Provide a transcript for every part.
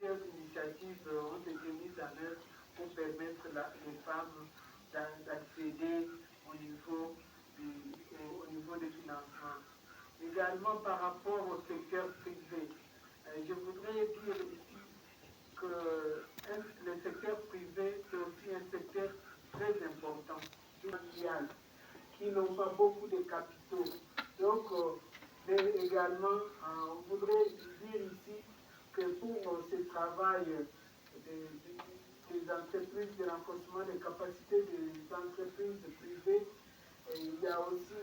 Plusieurs initiatives ont été mises en œuvre pour permettre les femmes d'accéder au niveau des financements. Également par rapport au secteur privé, je voudrais dire ici que le secteur privé, c'est aussi un secteur très important, mondial, qui n'ont pas beaucoup de capitaux. Donc, mais également, on voudrait dire ici que pour ce travail des entreprises, de renforcement des capacités des entreprises privées, il y a aussi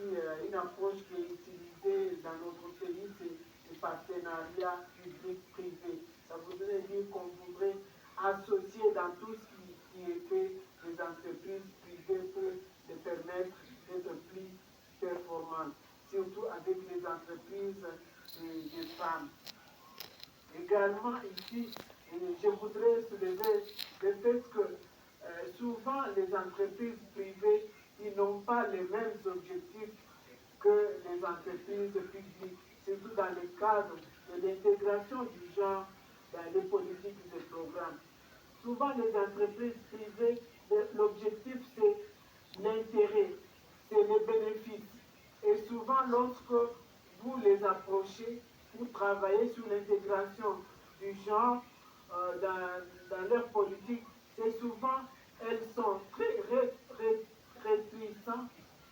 une approche qui est utilisée dans notre pays, c'est le partenariat public-privé. Ça voudrait dire qu'on voudrait associer dans tout ce qui est fait les entreprises privées pour les permettre d'être plus performantes, surtout avec les entreprises des femmes. Également ici, je voudrais soulever le fait que souvent les entreprises privées ils n'ont pas les mêmes objectifs que les entreprises publiques, surtout dans le cadre de l'intégration du genre dans les politiques et programmes. Souvent les entreprises privées, l'objectif c'est l'intérêt, c'est le bénéfice. Et souvent lorsque vous les approchez pour travailler sur l'intégration du genre dans leur politique, c'est souvent elles sont très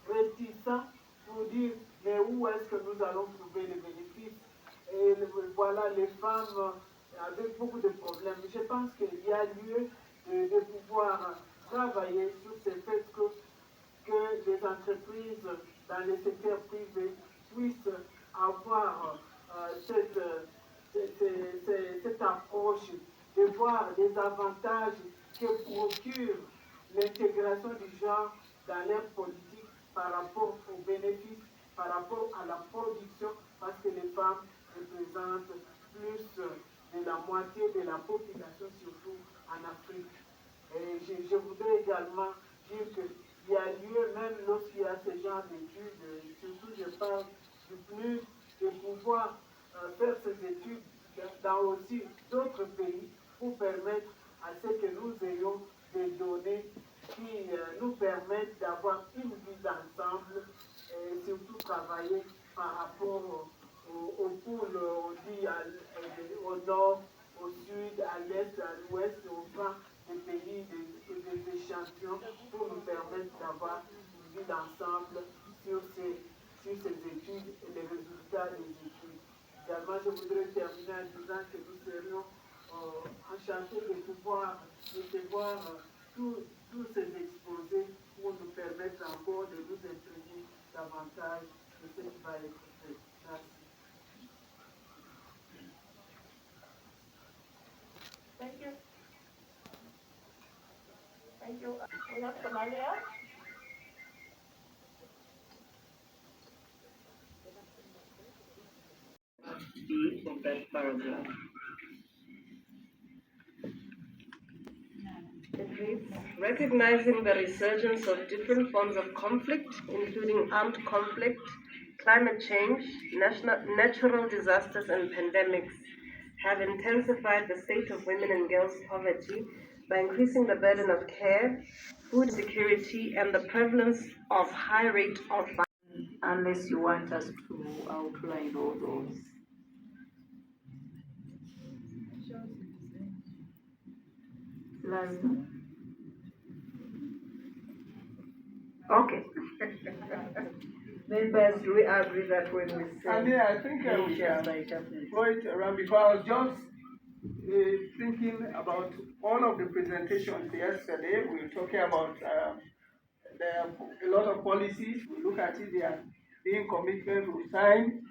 réticents pour dire mais où est-ce que nous allons trouver les bénéfices. Et voilà les femmes avec beaucoup de problèmes. Je pense qu'il y a lieu de pouvoir travailler sur ce fait que les entreprises dans le secteur privé puissent avoir cette approche de voir les avantages que procure l'intégration du genre dans leur politique par rapport aux bénéfices, par rapport à la production, parce que les femmes représentent plus de la moitié de la population, surtout en Afrique. Et je voudrais également dire qu'il y a lieu, même lorsqu'il y a ce genre d'études, surtout je parle du plus de pouvoir faire ces études dans aussi d'autres pays pour permettre à ce que nous ayons des données qui nous permettent d'avoir une vie d'ensemble et surtout travailler par rapport au pôle, on dit au nord, au sud, à l'est, à l'ouest, au plan des pays, des échantillons pour nous permettre d'avoir une vie d'ensemble sur ces études et les résultats des études. Également, je voudrais terminer en disant que nous serions enchantés de pouvoir recevoir tous ces exposés pour nous permettre encore de nous imprégner davantage de ce qui va être fait. Merci. Thank you. Thank you. We have Somalia. From that paragraph. It reads, recognizing the resurgence of different forms of conflict, including armed conflict, climate change, natural disasters, and pandemics, have intensified the state of women and girls' poverty by increasing the burden of care, food security, and the prevalence of high rate of violence. Unless you want us to outline all those. Okay. Members, do we agree that when we say... I think we can go it around because I was just thinking about all of the presentations yesterday. We were talking about a lot of policies. We look at it, they are being commitment we signed.